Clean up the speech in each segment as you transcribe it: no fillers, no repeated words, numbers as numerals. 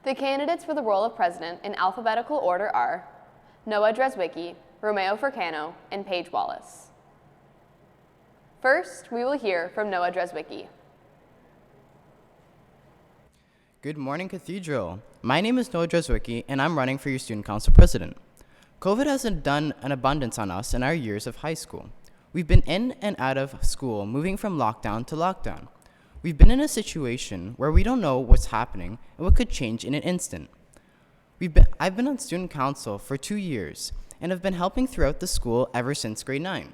The candidates for the role of president in alphabetical order are Noah Dreswicki, Romeo Furcano, and Paige Wallace. First, we will hear from Noah Dreswicki. Good morning, Cathedral. My name is Noah Dreswicki, and I'm running for your Student Council President. COVID has done an abundance on us in our years of high school. We've been in and out of school, moving from lockdown to lockdown. We've been in a situation where we don't know what's happening and what could change in an instant. I've been on Student Council for 2 years and have been helping throughout the school ever since grade 9.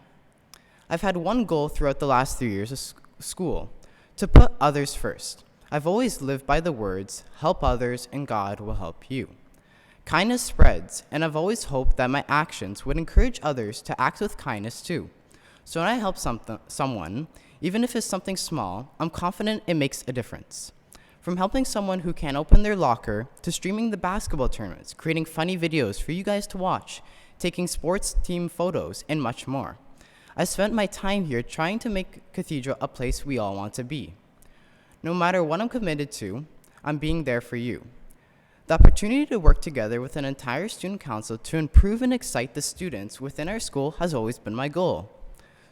I've had one goal throughout the last 3 years of school, to put others first. I've always lived by the words, help others and God will help you. Kindness spreads, and I've always hoped that my actions would encourage others to act with kindness too. So when I help someone, even if it's something small, I'm confident it makes a difference. From helping someone who can't open their locker, to streaming the basketball tournaments, creating funny videos for you guys to watch, taking sports team photos, and much more. I spent my time here trying to make Cathedral a place we all want to be. No matter what I'm committed to, I'm being there for you. The opportunity to work together with an entire student council to improve and excite the students within our school has always been my goal.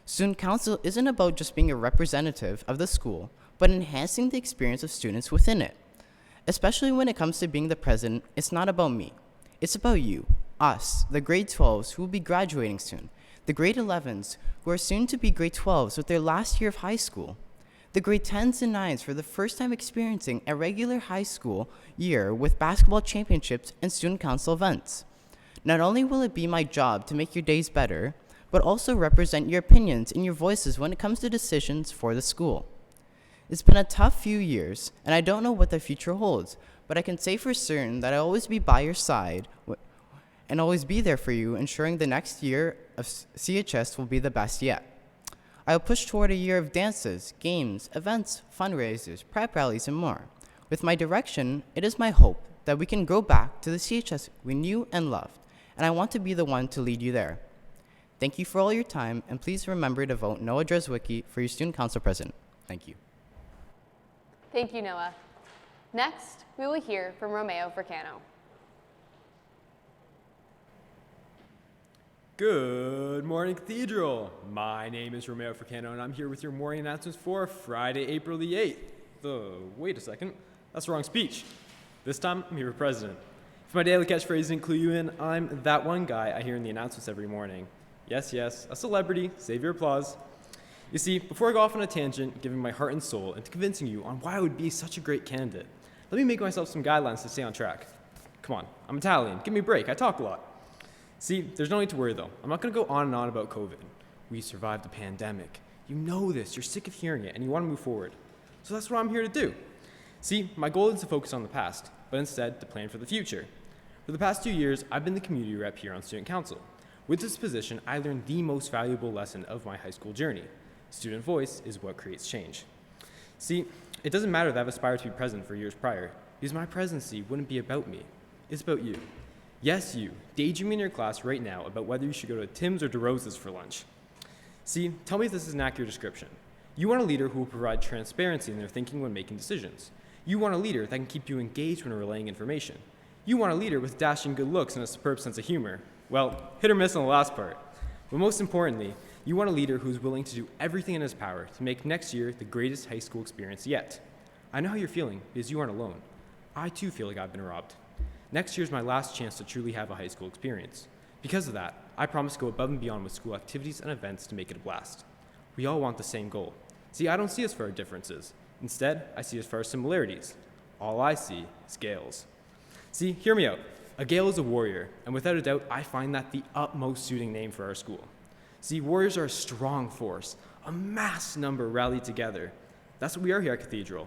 Student council isn't about just being a representative of the school, but enhancing the experience of students within it. Especially when it comes to being the president, it's not about me. It's about you, us, the grade 12s who will be graduating soon, the grade 11s who are soon to be grade 12s with their last year of high school, the grade 10s and 9s for the first time experiencing a regular high school year with basketball championships and student council events. Not only will it be my job to make your days better, but also represent your opinions and your voices when it comes to decisions for the school. It's been a tough few years, and I don't know what the future holds, but I can say for certain that I'll always be by your side and always be there for you, ensuring the next year of CHS will be the best yet. I'll push toward a year of dances, games, events, fundraisers, prep rallies, and more. With my direction, it is my hope that we can go back to the CHS we knew and loved, and I want to be the one to lead you there. Thank you for all your time, and please remember to vote Noah Dreswicki for your Student Council President. Thank you. Thank you, Noah. Next, we will hear from Romeo Furcano. Good morning, Cathedral. My name is Romeo Furcano, and I'm here with your morning announcements for Friday, April the 8th. Wait a second, that's the wrong speech. This time, I'm here for President. If my daily catchphrase didn't clue you in, I'm that one guy I hear in the announcements every morning. Yes, a celebrity, save your applause. You see, before I go off on a tangent, giving my heart and soul into convincing you on why I would be such a great candidate, let me make myself some guidelines to stay on track. Come on, I'm Italian, give me a break, I talk a lot. See, there's no need to worry though. I'm not gonna go on and on about COVID. We survived the pandemic. You know this, you're sick of hearing it, and you wanna move forward. So that's what I'm here to do. See, my goal isn't to focus on the past, but instead to plan for the future. For the past 2 years, I've been the community rep here on Student Council. With this position, I learned the most valuable lesson of my high school journey. Student voice is what creates change. See, it doesn't matter that I've aspired to be president for years prior, because my presidency wouldn't be about me. It's about you. Yes, you, daydreaming in your class right now about whether you should go to Tim's or DeRosa's for lunch. See, tell me if this is an accurate description. You want a leader who will provide transparency in their thinking when making decisions. You want a leader that can keep you engaged when relaying information. You want a leader with dashing good looks and a superb sense of humor. Well, hit or miss on the last part. But most importantly, you want a leader who's willing to do everything in his power to make next year the greatest high school experience yet. I know how you're feeling because you aren't alone. I too feel like I've been robbed. Next year's my last chance to truly have a high school experience. Because of that, I promise to go above and beyond with school activities and events to make it a blast. We all want the same goal. See, I don't see us for our differences. Instead, I see us for our similarities. All I see is Gales. See, hear me out. A Gale is a warrior, and without a doubt, I find that the utmost suiting name for our school. See, warriors are a strong force, a mass number rallied together. That's what we are here at Cathedral.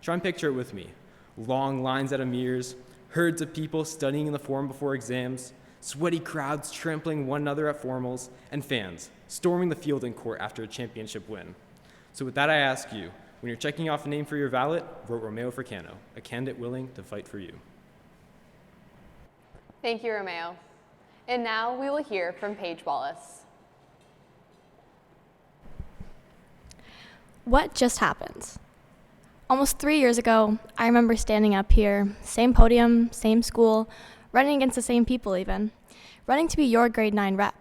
Try and picture it with me. Long lines at Amir's, herds of people studying in the forum before exams, sweaty crowds trampling one another at formals, and fans storming the field in court after a championship win. So with that, I ask you, when you're checking off a name for your ballot, vote Romeo Furcano, a candidate willing to fight for you. Thank you, Romeo. And now we will hear from Paige Wallace. What just happened? Almost 3 years ago, I remember standing up here, same podium, same school, running against the same people even, running to be your grade 9 rep.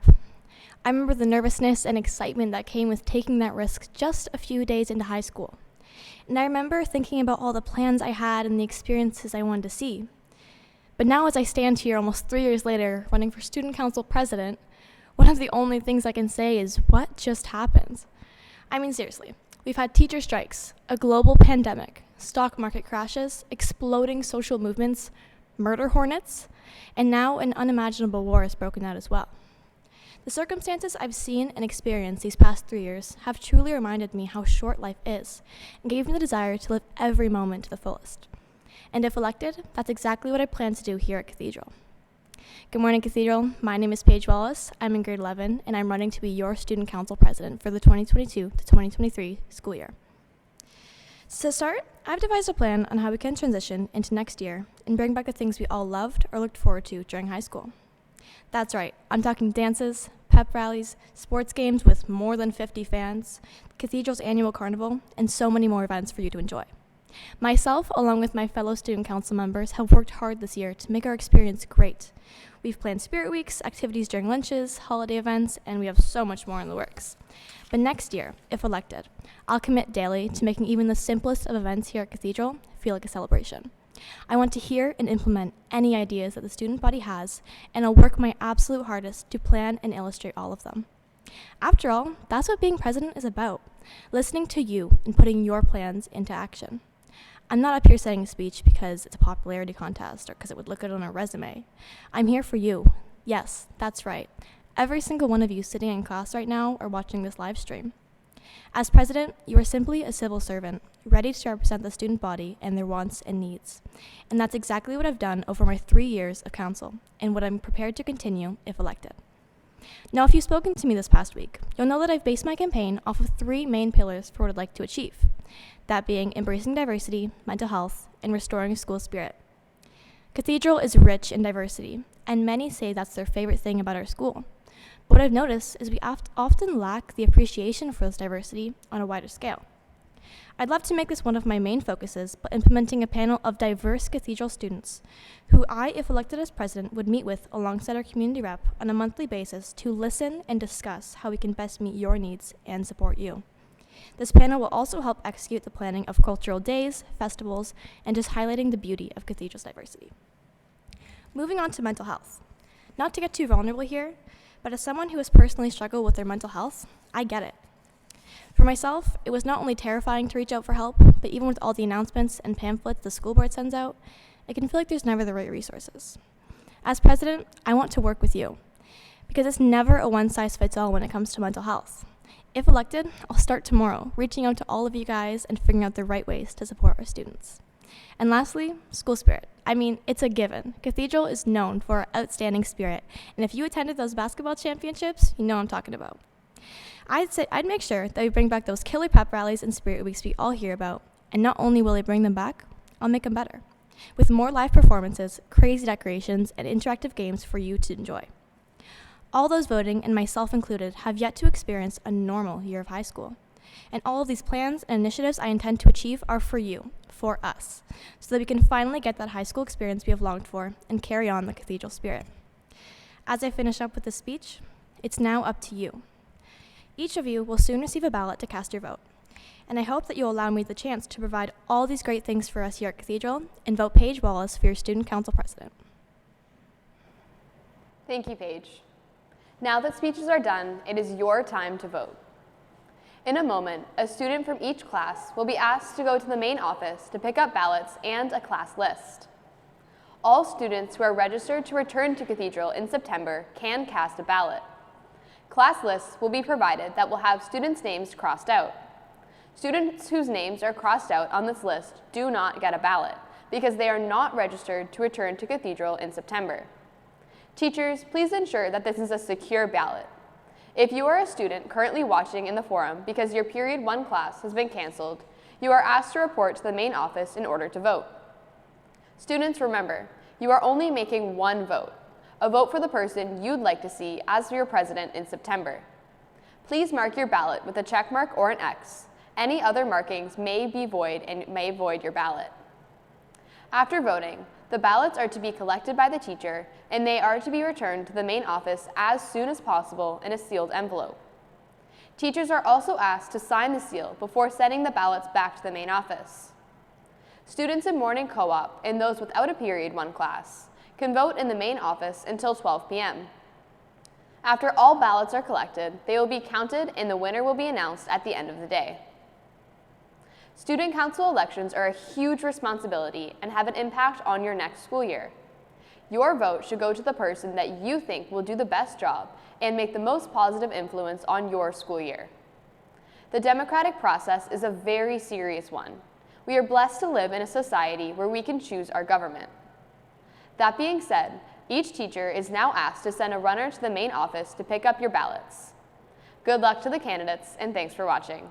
I remember the nervousness and excitement that came with taking that risk just a few days into high school. And I remember thinking about all the plans I had and the experiences I wanted to see. But now as I stand here almost 3 years later, running for student council president, one of the only things I can say is, what just happened? I mean, seriously. We've had teacher strikes, a global pandemic, stock market crashes, exploding social movements, murder hornets, and now an unimaginable war has broken out as well. The circumstances I've seen and experienced these past 3 years have truly reminded me how short life is and gave me the desire to live every moment to the fullest. And if elected, that's exactly what I plan to do here at Cathedral. Good morning, Cathedral. My name is Paige Wallace. I'm in grade 11, and I'm running to be your student council president for the 2022 to 2023 school year. To start, I've devised a plan on how we can transition into next year and bring back the things we all loved or looked forward to during high school. That's right, I'm talking dances, pep rallies, sports games with more than 50 fans, Cathedral's annual carnival, and so many more events for you to enjoy. Myself, along with my fellow student council members, have worked hard this year to make our experience great. We've planned spirit weeks, activities during lunches, holiday events, and we have so much more in the works. But next year, if elected, I'll commit daily to making even the simplest of events here at Cathedral feel like a celebration. I want to hear and implement any ideas that the student body has, and I'll work my absolute hardest to plan and illustrate all of them. After all, that's what being president is about, listening to you and putting your plans into action. I'm not up here saying a speech because it's a popularity contest or because it would look good on a resume. I'm here for you. Yes, that's right. Every single one of you sitting in class right now or watching this live stream. As president, you are simply a civil servant, ready to represent the student body and their wants and needs. And that's exactly what I've done over my 3 years of council and what I'm prepared to continue if elected. Now, if you've spoken to me this past week, you'll know that I've based my campaign off of 3 main pillars for what I'd like to achieve. That being embracing diversity, mental health, and restoring school spirit. Cathedral is rich in diversity, and many say that's their favorite thing about our school. But what I've noticed is we often lack the appreciation for this diversity on a wider scale. I'd love to make this one of my main focuses by implementing a panel of diverse Cathedral students who I, if elected as president, would meet with alongside our community rep on a monthly basis to listen and discuss how we can best meet your needs and support you. This panel will also help execute the planning of cultural days, festivals, and just highlighting the beauty of Cathedral's diversity. Moving on to mental health. Not to get too vulnerable here, but as someone who has personally struggled with their mental health, I get it. For myself, it was not only terrifying to reach out for help, but even with all the announcements and pamphlets the school board sends out, it can feel like there's never the right resources. As president, I want to work with you, because it's never a one-size-fits-all when it comes to mental health. If elected, I'll start tomorrow, reaching out to all of you guys and figuring out the right ways to support our students. And lastly, school spirit. I mean, it's a given. Cathedral is known for our outstanding spirit, and if you attended those basketball championships, you know what I'm talking about. I'd make sure that we bring back those killer pep rallies and spirit weeks we all hear about, and not only will I bring them back, I'll make them better, with more live performances, crazy decorations, and interactive games for you to enjoy. All those voting, and myself included, have yet to experience a normal year of high school. And all of these plans and initiatives I intend to achieve are for you, for us, so that we can finally get that high school experience we have longed for and carry on the Cathedral spirit. As I finish up with this speech, it's now up to you. Each of you will soon receive a ballot to cast your vote, and I hope that you'll allow me the chance to provide all these great things for us here at Cathedral and vote Paige Wallace for your student council president. Thank you, Paige. Now that speeches are done, it is your time to vote. In a moment, a student from each class will be asked to go to the main office to pick up ballots and a class list. All students who are registered to return to Cathedral in September can cast a ballot. Class lists will be provided that will have students' names crossed out. Students whose names are crossed out on this list do not get a ballot because they are not registered to return to Cathedral in September. Teachers, please ensure that this is a secure ballot. If you are a student currently watching in the forum because your Period 1 class has been canceled, you are asked to report to the main office in order to vote. Students, remember, you are only making one vote, a vote for the person you'd like to see as your president in September. Please mark your ballot with a check mark or an X, Any other markings may be void and may void your ballot. After voting, the ballots are to be collected by the teacher and they are to be returned to the main office as soon as possible in a sealed envelope. Teachers are also asked to sign the seal before sending the ballots back to the main office. Students in morning co-op and those without a period 1 class can vote in the main office until 12 p.m. After all ballots are collected, they will be counted and the winner will be announced at the end of the day. Student council elections are a huge responsibility and have an impact on your next school year. Your vote should go to the person that you think will do the best job and make the most positive influence on your school year. The democratic process is a very serious one. We are blessed to live in a society where we can choose our government. That being said, each teacher is now asked to send a runner to the main office to pick up your ballots. Good luck to the candidates, and thanks for watching.